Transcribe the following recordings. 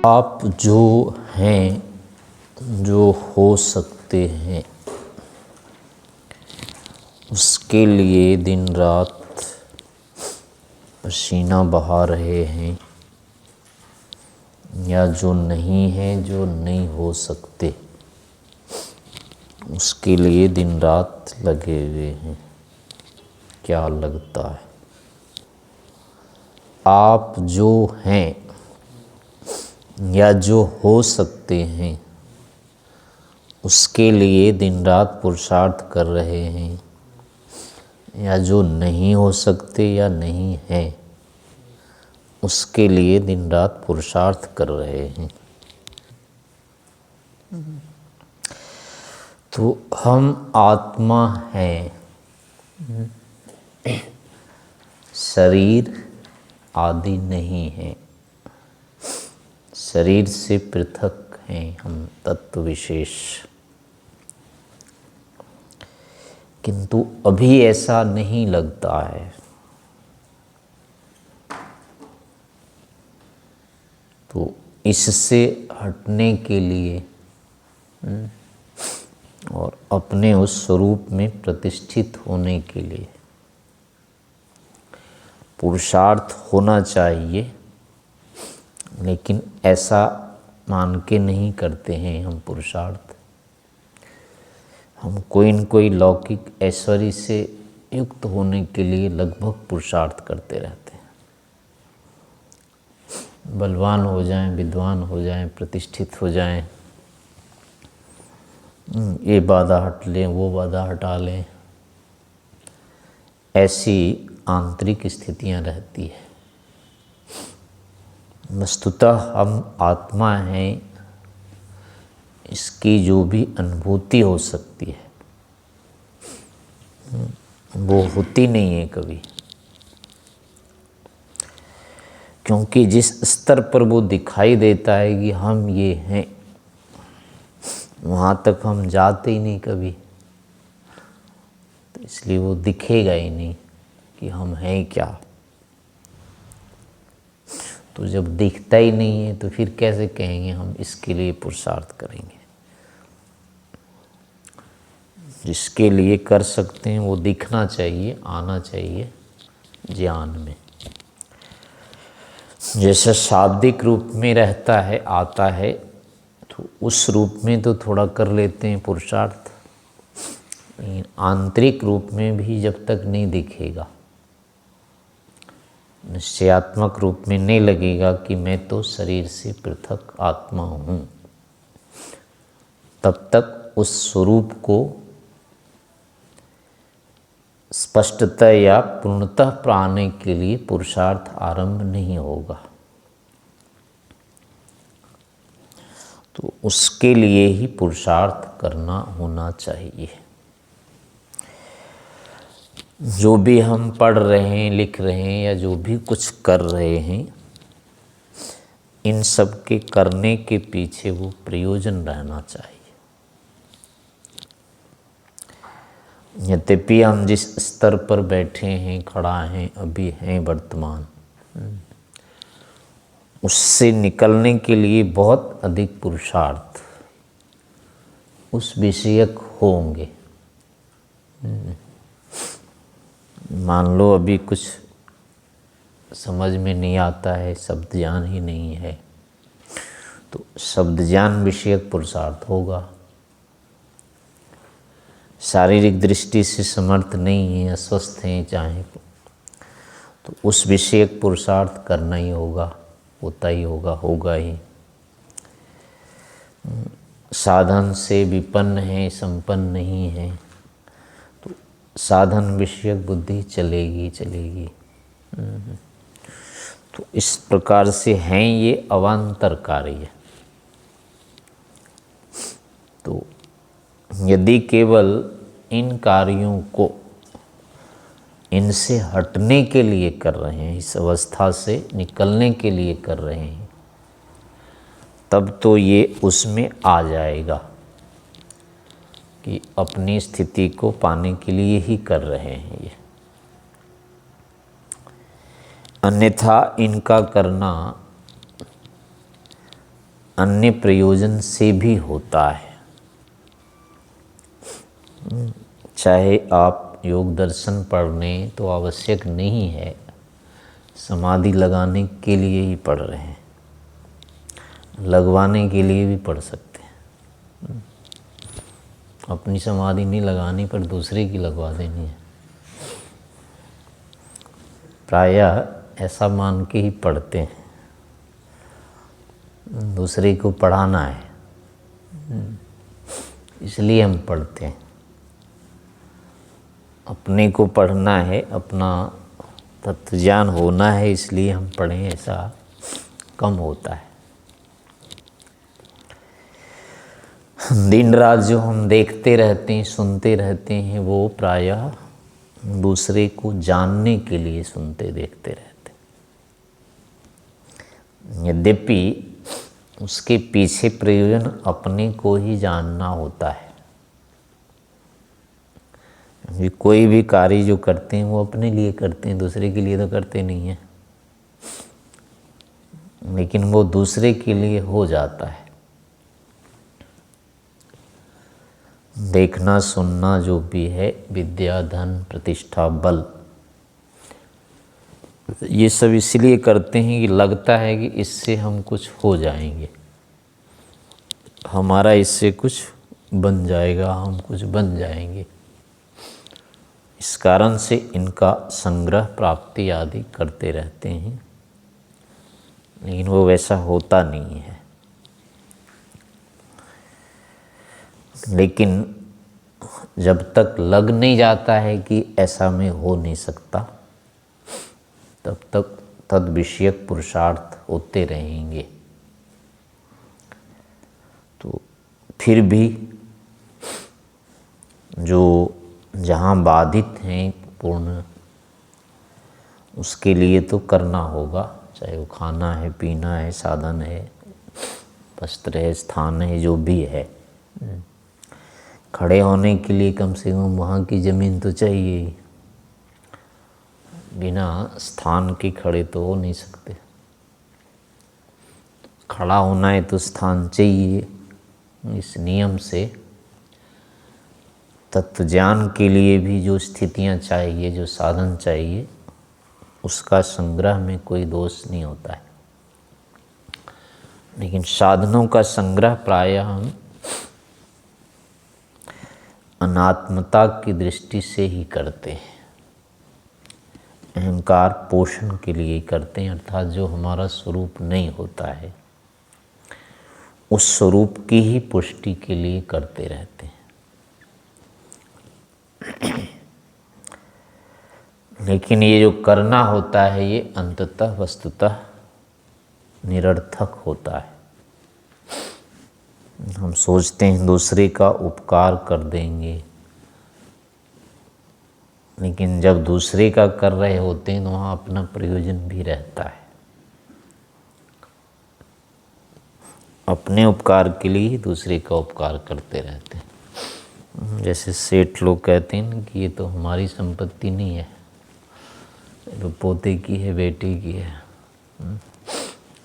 आप जो हैं, जो हो सकते हैं, उसके लिए दिन रात पसीना बहा रहे हैं, या जो नहीं है, जो नहीं हो सकते, उसके लिए दिन रात लगे हुए हैं। क्या लगता है? आप जो हैं या जो हो सकते हैं, उसके लिए दिन रात पुरुषार्थ कर रहे हैं, या जो नहीं हो सकते या नहीं है, उसके लिए दिन रात पुरुषार्थ कर रहे हैं। तो हम आत्मा हैं, शरीर आदि नहीं है। शरीर से पृथक हैं हम तत्व विशेष, किंतु अभी ऐसा नहीं लगता है। तो इससे हटने के लिए और अपने उस स्वरूप में प्रतिष्ठित होने के लिए पुरुषार्थ होना चाहिए, लेकिन ऐसा मान के नहीं करते हैं हम पुरुषार्थ। हम कोई न कोई लौकिक ऐश्वर्य से युक्त होने के लिए लगभग पुरुषार्थ करते रहते हैं। बलवान हो जाएं, विद्वान हो जाएं, प्रतिष्ठित हो जाएं, ये बाधा हट लें, वो बाधा हटा लें, ऐसी आंतरिक स्थितियां रहती है। वस्तुतः हम आत्मा हैं, इसकी जो भी अनुभूति हो सकती है वो होती नहीं है कभी, क्योंकि जिस स्तर पर वो दिखाई देता है कि हम ये हैं, वहाँ तक हम जाते ही नहीं कभी। तो इसलिए वो दिखेगा ही नहीं कि हम हैं क्या। तो जब दिखता ही नहीं है तो फिर कैसे कहेंगे हम इसके लिए पुरुषार्थ करेंगे। जिसके लिए कर सकते हैं वो दिखना चाहिए, आना चाहिए ज्ञान में। जैसे शाब्दिक रूप में रहता है, आता है, तो उस रूप में तो थोड़ा कर लेते हैं पुरुषार्थ। आंतरिक रूप में भी जब तक नहीं दिखेगा, निश्चयात्मक रूप में नहीं लगेगा कि मैं तो शरीर से पृथक आत्मा हूँ, तब तक उस स्वरूप को स्पष्टतः या पूर्णतः पाने के लिए पुरुषार्थ आरंभ नहीं होगा। तो उसके लिए ही पुरुषार्थ करना होना चाहिए। जो भी हम पढ़ रहे हैं, लिख रहे हैं, या जो भी कुछ कर रहे हैं, इन सब के करने के पीछे वो प्रयोजन रहना चाहिए। यद्यपि हम जिस स्तर पर बैठे हैं, खड़ा हैं, अभी हैं वर्तमान, उससे निकलने के लिए बहुत अधिक पुरुषार्थ उस विषयक होंगे। मान लो अभी कुछ समझ में नहीं आता है, शब्द ज्ञान ही नहीं है, तो शब्द ज्ञान विषयक पुरुषार्थ होगा। शारीरिक दृष्टि से समर्थ नहीं है, अस्वस्थ हैं चाहे, तो उस विषयक पुरुषार्थ करना ही होगा, होता ही होगा, होगा ही। साधन से विपन्न है, संपन्न नहीं है, तो साधन विषयक बुद्धि चलेगी चलेगी। तो इस प्रकार से हैं ये अवान्तर कार्य। तो यदि केवल इन कार्यों को इनसे हटने के लिए कर रहे हैं, इस अवस्था से निकलने के लिए कर रहे हैं, तब तो ये उसमें आ जाएगा कि अपनी स्थिति को पाने के लिए ही कर रहे हैं ये। अन्यथा इनका करना अन्य प्रयोजन से भी होता है। चाहे आप योग दर्शन पढ़ने तो आवश्यक नहीं है, समाधि लगाने के लिए ही पढ़ रहे हैं, लगवाने के लिए भी पढ़ सकते हैं। अपनी समाधि नहीं लगानी पर दूसरे की लगवा देनी है। प्रायः ऐसा मान के ही पढ़ते हैं, दूसरे को पढ़ाना है इसलिए हम पढ़ते हैं। अपने को पढ़ना है, अपना तत्व ज्ञान होना है, इसलिए हम पढ़ें, ऐसा कम होता है। दिन रात जो हम देखते रहते हैं, सुनते रहते हैं, वो प्रायः दूसरे को जानने के लिए सुनते देखते रहते हैं। यद्यपि उसके पीछे प्रयोजन अपने को ही जानना होता है। कोई भी कार्य जो करते हैं वो अपने लिए करते हैं, दूसरे के लिए तो करते नहीं हैं, लेकिन वो दूसरे के लिए हो जाता है। देखना सुनना जो भी है, विद्या धन प्रतिष्ठा बल, ये सब इसलिए करते हैं कि लगता है कि इससे हम कुछ हो जाएंगे, हमारा इससे कुछ बन जाएगा, हम कुछ बन जाएंगे। इस कारण से इनका संग्रह प्राप्ति आदि करते रहते हैं, लेकिन वो वैसा होता नहीं है। लेकिन जब तक लग नहीं जाता है कि ऐसा में हो नहीं सकता, तब तक तद विषयक पुरुषार्थ होते रहेंगे। तो फिर भी जो जहाँ बाधित हैं पूर्ण, उसके लिए तो करना होगा, चाहे वो खाना है, पीना है, साधन है, वस्त्र है, स्थान है, जो भी है। खड़े होने के लिए कम से कम वहाँ की ज़मीन तो चाहिए, बिना स्थान के खड़े तो हो नहीं सकते। खड़ा होना है तो स्थान चाहिए। इस नियम से तत्व ज्ञान के लिए भी जो स्थितियाँ चाहिए, जो साधन चाहिए, उसका संग्रह में कोई दोष नहीं होता है। लेकिन साधनों का संग्रह प्रायः हम अनात्मता की दृष्टि से ही करते हैं, अहंकार पोषण के लिए करते हैं, अर्थात जो हमारा स्वरूप नहीं होता है उस स्वरूप की ही पुष्टि के लिए करते रहते हैं। लेकिन ये जो करना होता है ये अंततः वस्तुतः निरर्थक होता है। हम सोचते हैं दूसरे का उपकार कर देंगे, लेकिन जब दूसरे का कर रहे होते हैं तो वहाँ अपना प्रयोजन भी रहता है। अपने उपकार के लिए ही दूसरे का उपकार करते रहते हैं। जैसे सेठ लोग कहते हैं ना कि ये तो हमारी संपत्ति नहीं है, तो पोते की है, बेटे की है,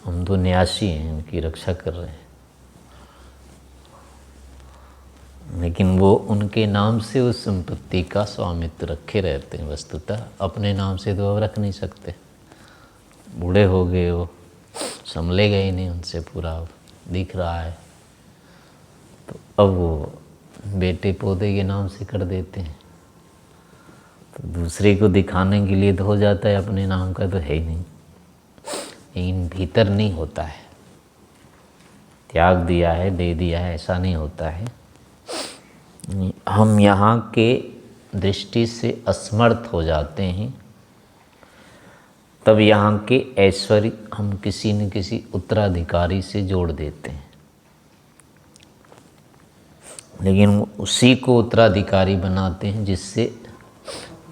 हम तो न्यासी हैं, इनकी रक्षा कर रहे हैं। लेकिन वो उनके नाम से उस संपत्ति का स्वामित्व रखे रहते हैं, वस्तुतः अपने नाम से तो अब रख नहीं सकते। बूढ़े हो गए, वो संभलेगा ही नहीं उनसे, पूरा दिख रहा है, तो अब वो बेटे पोते के नाम से कर देते हैं। तो दूसरे को दिखाने के लिए तो हो जाता है, अपने नाम का तो है ही नहीं, लेकिन भीतर नहीं होता है। त्याग दिया है, दे दिया है, ऐसा नहीं होता है। हम यहाँ के दृष्टि से असमर्थ हो जाते हैं, तब यहाँ के ऐश्वर्य हम किसी न किसी उत्तराधिकारी से जोड़ देते हैं, लेकिन उसी को उत्तराधिकारी बनाते हैं जिससे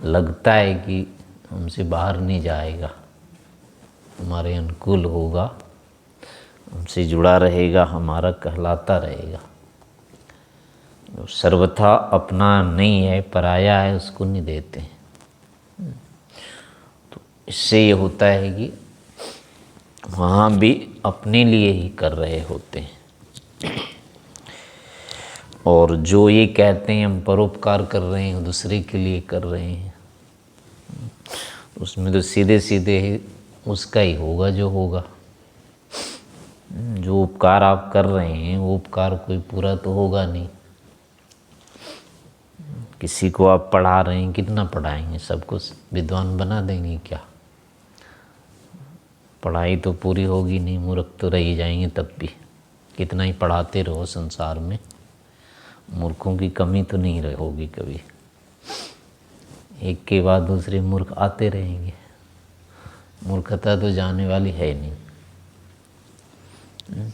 लगता है कि हमसे बाहर नहीं जाएगा, हमारे अनुकूल होगा, हमसे जुड़ा रहेगा, हमारा कहलाता रहेगा। जो सर्वथा अपना नहीं है, पराया है, उसको नहीं देते हैं। तो इससे ये होता है कि वहाँ भी अपने लिए ही कर रहे होते हैं। और जो ये कहते हैं हम परोपकार कर रहे हैं, दूसरे के लिए कर रहे हैं, उसमें तो सीधे सीधे ही उसका ही होगा जो होगा। जो उपकार आप कर रहे हैं वो उपकार कोई पूरा तो होगा नहीं। किसी को आप पढ़ा रहे हैं, कितना पढ़ाएंगे? सबको विद्वान बना देंगे क्या? पढ़ाई तो पूरी होगी नहीं, मूर्ख तो रह ही जाएंगे तब भी। कितना ही पढ़ाते रहो संसार में, मूर्खों की कमी तो नहीं होगी कभी। एक के बाद दूसरे मूर्ख आते रहेंगे। मूर्खता तो जाने वाली है नहीं।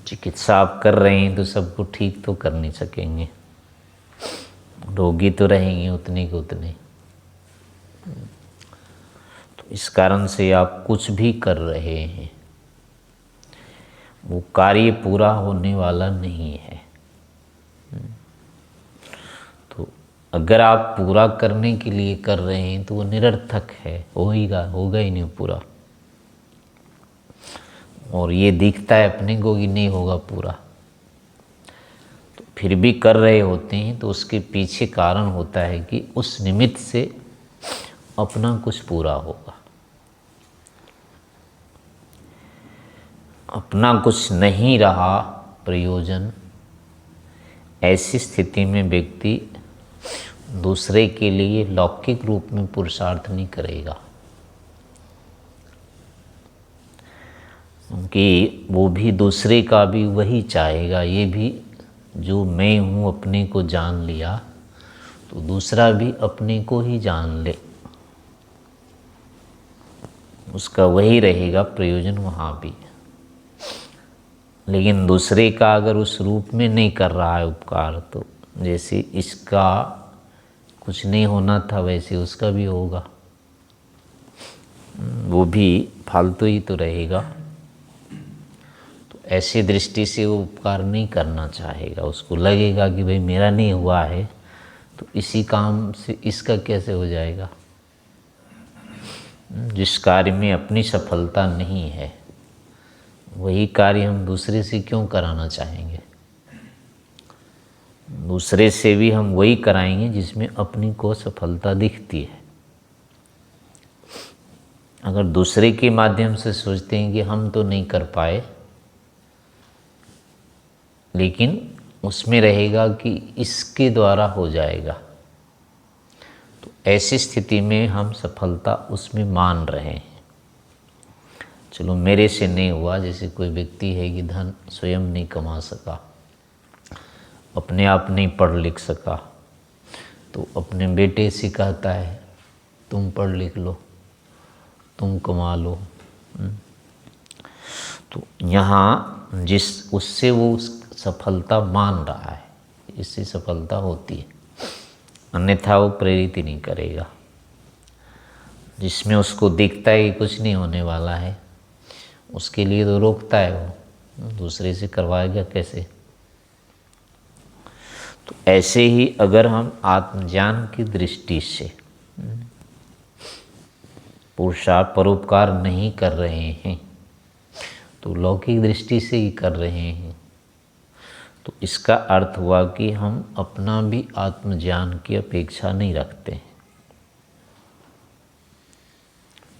चिकित्सा आप कर रहे हैं तो सबको ठीक तो कर नहीं सकेंगे, रोगी तो रहेंगे उतने के उतने। तो इस कारण से आप कुछ भी कर रहे हैं वो कार्य पूरा होने वाला नहीं है। तो अगर आप पूरा करने के लिए कर रहे हैं तो वो निरर्थक है, होगा ही नहीं पूरा। और ये दिखता है अपने को कि नहीं होगा पूरा, तो फिर भी कर रहे होते हैं, तो उसके पीछे कारण होता है कि उस निमित्त से अपना कुछ पूरा होगा। अपना कुछ नहीं रहा प्रयोजन, ऐसी स्थिति में व्यक्ति दूसरे के लिए लौकिक रूप में पुरुषार्थ नहीं करेगा, क्योंकि वो भी दूसरे का भी वही चाहेगा। ये भी जो मैं हूँ अपने को जान लिया तो दूसरा भी अपने को ही जान ले, उसका वही रहेगा प्रयोजन वहाँ भी। लेकिन दूसरे का अगर उस रूप में नहीं कर रहा है उपकार, तो जैसे इसका कुछ नहीं होना था वैसे उसका भी होगा, वो भी फालतू ही तो रहेगा। तो ऐसी दृष्टि से वो उपकार नहीं करना चाहेगा। उसको लगेगा कि भाई मेरा नहीं हुआ है तो इसी काम से इसका कैसे हो जाएगा। जिस कार्य में अपनी सफलता नहीं है वही कार्य हम दूसरे से क्यों कराना चाहेंगे। दूसरे से भी हम वही कराएंगे जिसमें अपनी को सफलता दिखती है। अगर दूसरे के माध्यम से सोचते हैं कि हम तो नहीं कर पाए, लेकिन उसमें रहेगा कि इसके द्वारा हो जाएगा, तो ऐसी स्थिति में हम सफलता उसमें मान रहे हैं। चलो मेरे से नहीं हुआ, जैसे कोई व्यक्ति है कि धन स्वयं नहीं कमा सका, अपने आप नहीं पढ़ लिख सका, तो अपने बेटे से कहता है तुम पढ़ लिख लो, तुम कमा लो। तो यहाँ जिस उससे वो सफलता मान रहा है, इससे सफलता होती है, अन्यथा वो प्रेरित ही नहीं करेगा। जिसमें उसको दिखता है कि कुछ नहीं होने वाला है, उसके लिए तो रोकता है वो, दूसरे से करवाएगा कैसे। तो ऐसे ही अगर हम आत्मज्ञान की दृष्टि से पुरुषार्थ परोपकार नहीं कर रहे हैं तो लौकिक दृष्टि से ही कर रहे हैं, तो इसका अर्थ हुआ कि हम अपना भी आत्मज्ञान की अपेक्षा नहीं रखते हैं,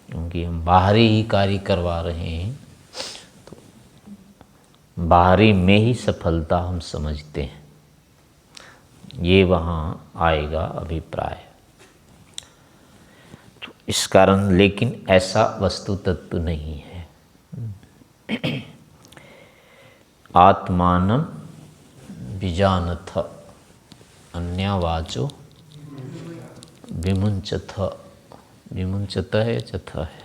क्योंकि हम बाहरी ही कार्य करवा रहे हैं, तो बाहरी में ही सफलता हम समझते हैं। ये वहाँ आएगा अभिप्राय। तो इस कारण, लेकिन ऐसा वस्तु तत्व नहीं है। आत्मानं विजानथ अन्यवाचो विमुंचथ। विमुंचत है, चथा है,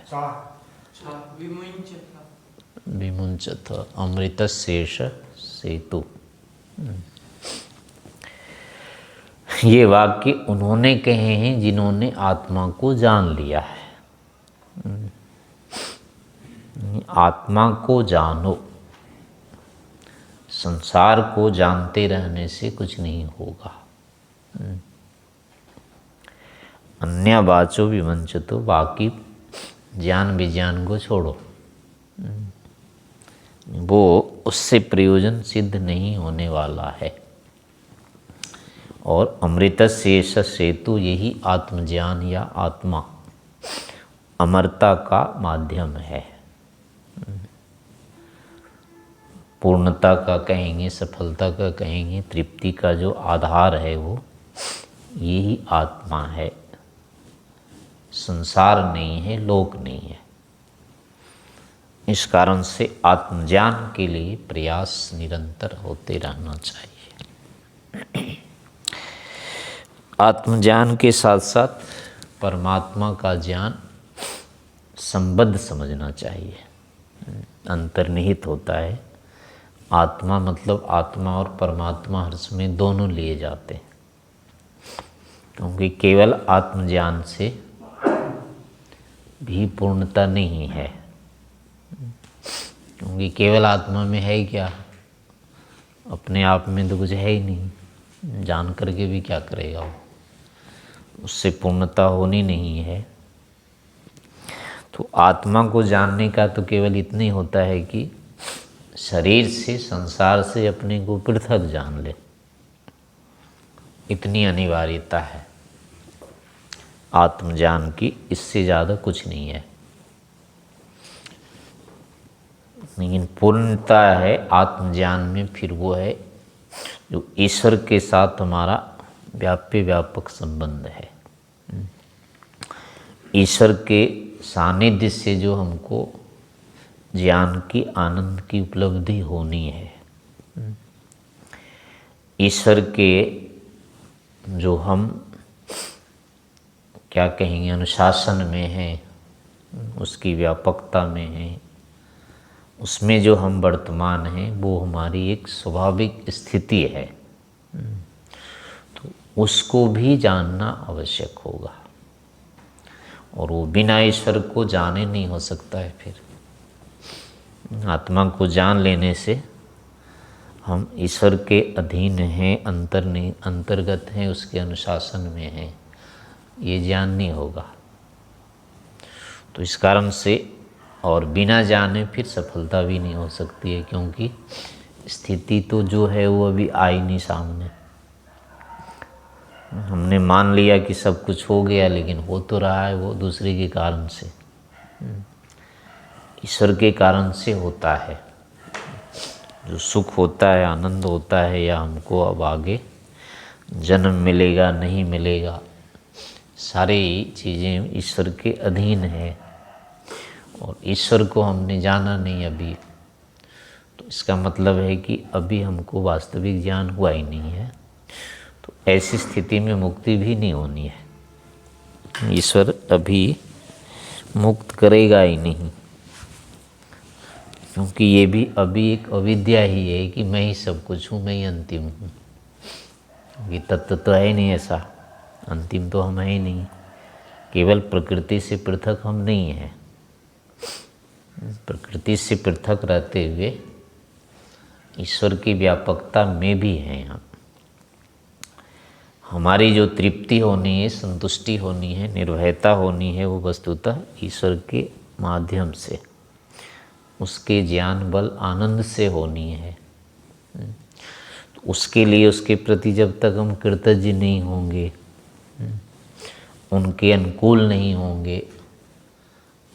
विमुंचथ अमृतशेष सेतु। ये वाक्य उन्होंने कहे हैं जिन्होंने आत्मा को जान लिया है। आत्मा को जानो, संसार को जानते रहने से कुछ नहीं होगा। अन्य वाचो विवंचतो, बाकी ज्ञान विज्ञान को छोड़ो। वो उससे प्रयोजन सिद्ध नहीं होने वाला है। और अमृतस्य एष सेतु, यही आत्मज्ञान या आत्मा अमरता का माध्यम है। पूर्णता का कहेंगे, सफलता का कहेंगे, तृप्ति का जो आधार है वो यही आत्मा है। संसार नहीं है, लोक नहीं है। इस कारण से आत्मज्ञान के लिए प्रयास निरंतर होते रहना चाहिए। आत्मज्ञान के साथ साथ परमात्मा का ज्ञान संबद्ध समझना चाहिए। अंतर्निहित होता है। आत्मा मतलब आत्मा और परमात्मा हर समय दोनों लिए जाते हैं, क्योंकि केवल आत्मज्ञान से भी पूर्णता नहीं है। क्योंकि केवल आत्मा में है क्या? अपने आप में तो कुछ है ही नहीं, जान करके भी क्या करेगा वो, उससे पूर्णता होनी नहीं है। तो आत्मा को जानने का तो केवल इतना ही होता है कि शरीर से, संसार से अपने को पृथक जान ले, इतनी अनिवार्यता है आत्मज्ञान की, इससे ज़्यादा कुछ नहीं है। लेकिन पूर्णता है आत्मज्ञान में, फिर वो है जो ईश्वर के साथ हमारा व्याप्य व्यापक संबंध है। ईश्वर के सानिध्य से जो हमको ज्ञान की, आनंद की उपलब्धि होनी है। ईश्वर के जो हम क्या कहेंगे अनुशासन में हैं, उसकी व्यापकता में हैं, उसमें जो हम वर्तमान हैं, वो हमारी एक स्वाभाविक स्थिति है। तो उसको भी जानना आवश्यक होगा, और वो बिना ईश्वर को जाने नहीं हो सकता है। फिर आत्मा को जान लेने से हम ईश्वर के अधीन हैं, अंतर्गत हैं, उसके अनुशासन में हैं, ये ज्ञान नहीं होगा। तो इस कारण से, और बिना जाने फिर सफलता भी नहीं हो सकती है, क्योंकि स्थिति तो जो है वो अभी आई नहीं सामने। हमने मान लिया कि सब कुछ हो गया, लेकिन हो तो रहा है वो दूसरे के कारण से, ईश्वर के कारण से होता है। जो सुख होता है, आनंद होता है, या हमको अब आगे जन्म मिलेगा नहीं मिलेगा, सारी चीज़ें ईश्वर के अधीन है, और ईश्वर को हमने जाना नहीं अभी। तो इसका मतलब है कि अभी हमको वास्तविक ज्ञान हुआ ही नहीं है। तो ऐसी स्थिति में मुक्ति भी नहीं होनी है, ईश्वर अभी मुक्त करेगा ही नहीं, क्योंकि ये भी अभी एक अविद्या ही है कि मैं ही सब कुछ हूँ, मैं ही अंतिम हूँ। ये तत्व तो है ही नहीं ऐसा, अंतिम तो हम है ही नहीं, केवल प्रकृति से पृथक हम नहीं हैं। प्रकृति से पृथक रहते हुए ईश्वर की व्यापकता में भी हैं हम। हमारी जो तृप्ति होनी है, संतुष्टि होनी है, निर्भयता होनी है, वो वस्तुतः ईश्वर के माध्यम से, उसके ज्ञान बल आनंद से होनी है। तो उसके लिए, उसके प्रति जब तक हम कृतज्ञ नहीं होंगे, उनके अनुकूल नहीं होंगे,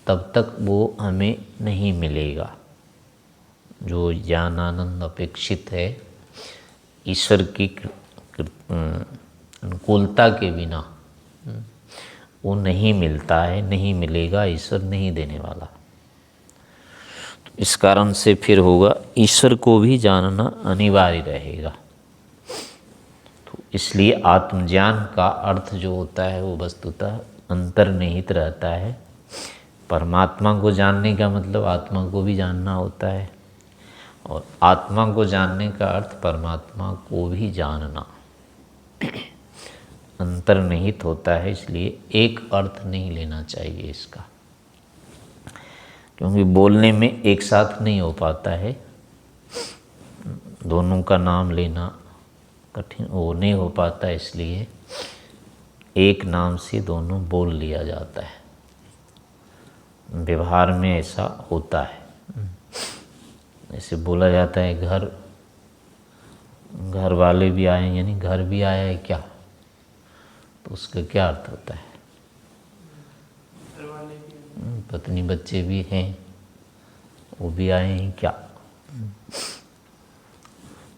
तब तक वो हमें नहीं मिलेगा। जो ज्ञान आनंद अपेक्षित है, ईश्वर की अनुकूलता के बिना वो नहीं मिलता है, नहीं मिलेगा, ईश्वर नहीं देने वाला। तो इस कारण से फिर होगा, ईश्वर को भी जानना अनिवार्य रहेगा। तो इसलिए आत्मज्ञान का अर्थ जो होता है वो वस्तुतः अंतर्निहित रहता है। परमात्मा को जानने का मतलब आत्मा को भी जानना होता है, और आत्मा को जानने का अर्थ परमात्मा को भी जानना अंतर्निहित होता है। इसलिए एक अर्थ नहीं लेना चाहिए इसका, क्योंकि बोलने में एक साथ नहीं हो पाता है, दोनों का नाम लेना कठिन वो नहीं हो पाता, इसलिए एक नाम से दोनों बोल लिया जाता है। व्यवहार में ऐसा होता है। ऐसे बोला जाता है घर वाले भी आए, यानी घर भी आया है क्या, तो उसका क्या अर्थ होता है? पत्नी बच्चे भी हैं, वो भी आए हैं क्या?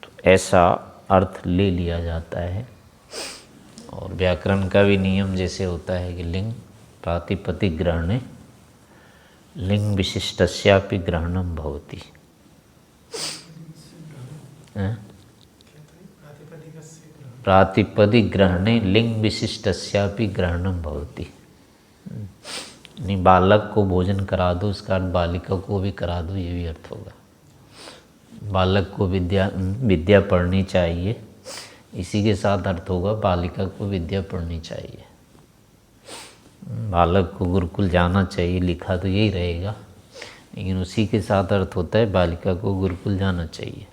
तो ऐसा अर्थ ले लिया जाता है। और व्याकरण का भी नियम जैसे होता है कि लिंग प्रातिपदिक ग्रहणे लिंग विशिष्टस्यापि ग्रहणम भवति। प्रातिपदिक ग्रहणे लिंग विशिष्टस्यापि ग्रहणम भवति। नहीं, बालक को भोजन करा दो, उसका अर्थ बालिका को भी करा दो, ये भी अर्थ होगा। बालक को विद्या पढ़नी चाहिए, इसी के साथ अर्थ होगा बालिका को विद्या पढ़नी चाहिए। बालक को गुरुकुल जाना चाहिए, लिखा तो यही रहेगा, लेकिन उसी के साथ अर्थ होता है बालिका को गुरुकुल जाना चाहिए।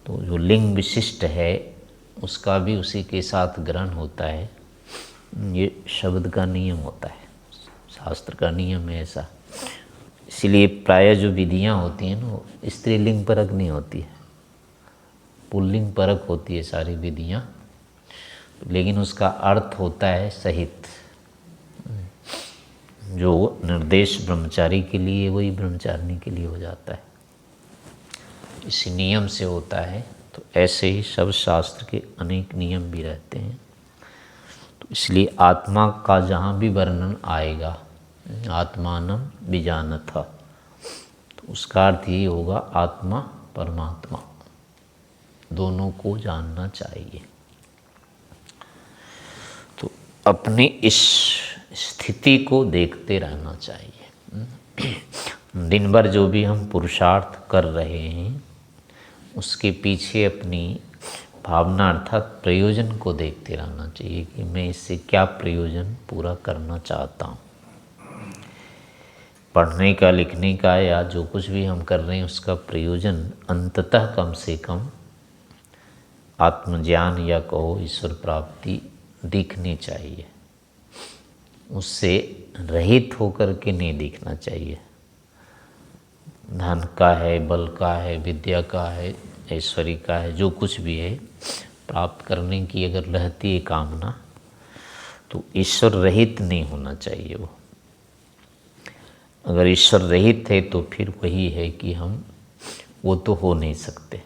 तो जो लिंग विशिष्ट है उसका भी उसी के साथ ग्रहण होता है। ये शब्द का नियम होता है, शास्त्र का नियम है ऐसा। इसीलिए प्रायः जो विधियाँ होती हैं ना, वो स्त्रीलिंग परक नहीं होती है, पुल्लिंग परक होती है सारी विधियाँ, लेकिन उसका अर्थ होता है सहित। जो निर्देश ब्रह्मचारी के लिए वही ब्रह्मचारिणी के लिए हो जाता है, इसी नियम से होता है। तो ऐसे ही सब शास्त्र के अनेक नियम भी रहते हैं। तो इसलिए आत्मा का जहाँ भी वर्णन आएगा, आत्मानं विजानथ, तो उसका अर्थ यही होगा आत्मा परमात्मा दोनों को जानना चाहिए। तो अपनी इस स्थिति को देखते रहना चाहिए। दिन भर जो भी हम पुरुषार्थ कर रहे हैं उसके पीछे अपनी भावना अर्थात प्रयोजन को देखते रहना चाहिए कि मैं इससे क्या प्रयोजन पूरा करना चाहता हूँ। पढ़ने का, लिखने का या जो कुछ भी हम कर रहे हैं उसका प्रयोजन अंततः कम से कम आत्मज्ञान या कहो ईश्वर प्राप्ति दिखनी चाहिए। उससे रहित होकर के नहीं दिखना चाहिए। धन का है, बल का है, विद्या का है, ऐश्वर्य का है, जो कुछ भी है प्राप्त करने की अगर रहती है कामना, तो ईश्वर रहित नहीं होना चाहिए वो। अगर ईश्वर रहित है तो फिर वही है कि हम वो तो हो नहीं सकते,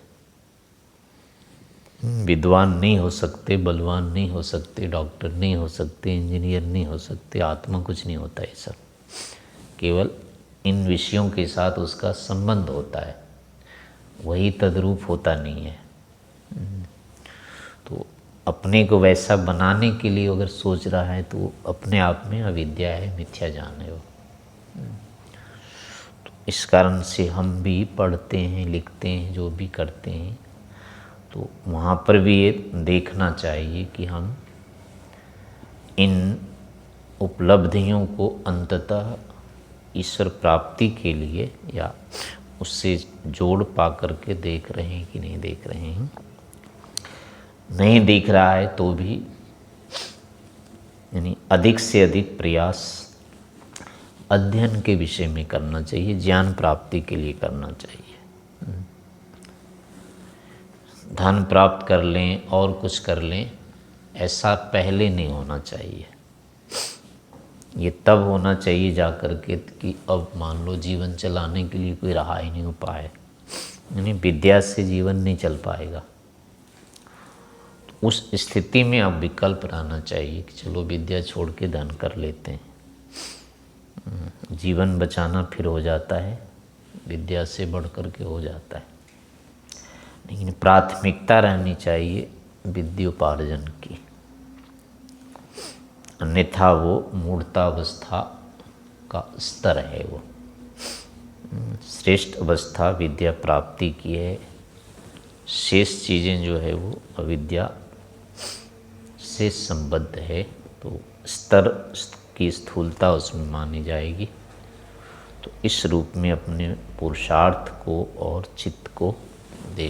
विद्वान नहीं हो सकते, बलवान नहीं हो सकते, डॉक्टर नहीं हो सकते, इंजीनियर नहीं हो सकते, आत्मा कुछ नहीं होता है सब। केवल इन विषयों के साथ उसका संबंध होता है, वही तद्रूप होता नहीं है। तो अपने को वैसा बनाने के लिए अगर सोच रहा है तो अपने आप में अविद्या है, मिथ्या ज्ञान है वो। तो इस कारण से हम भी पढ़ते हैं, लिखते हैं, जो भी करते हैं, तो वहाँ पर भी ये देखना चाहिए कि हम इन उपलब्धियों को अंततः ईश्वर प्राप्ति के लिए या उससे जोड़ पा करके देख रहे हैं कि नहीं देख रहे हैं। नहीं दिख रहा है तो भी यानी अधिक से अधिक प्रयास अध्ययन के विषय में करना चाहिए, ज्ञान प्राप्ति के लिए करना चाहिए। धन प्राप्त कर लें और कुछ कर लें, ऐसा पहले नहीं होना चाहिए। ये तब होना चाहिए जा कर के कि अब मान लो जीवन चलाने के लिए कोई रहा ही नहीं उपाय, यानी विद्या से जीवन नहीं चल पाएगा। तो उस स्थिति में अब विकल्प रहना चाहिए कि चलो विद्या छोड़ के धन कर लेते हैं, जीवन बचाना फिर हो जाता है, विद्या से बढ़ कर के हो जाता है। लेकिन प्राथमिकता रहनी चाहिए विद्योपार्जन की, अन्यथा वो मूर्तावस्था का स्तर है। वो श्रेष्ठ अवस्था विद्या प्राप्ति की है, शेष चीज़ें जो है वो अविद्या से संबद्ध है। तो स्तर की स्थूलता उसमें मानी जाएगी। तो इस रूप में अपने पुरुषार्थ को और चित्त को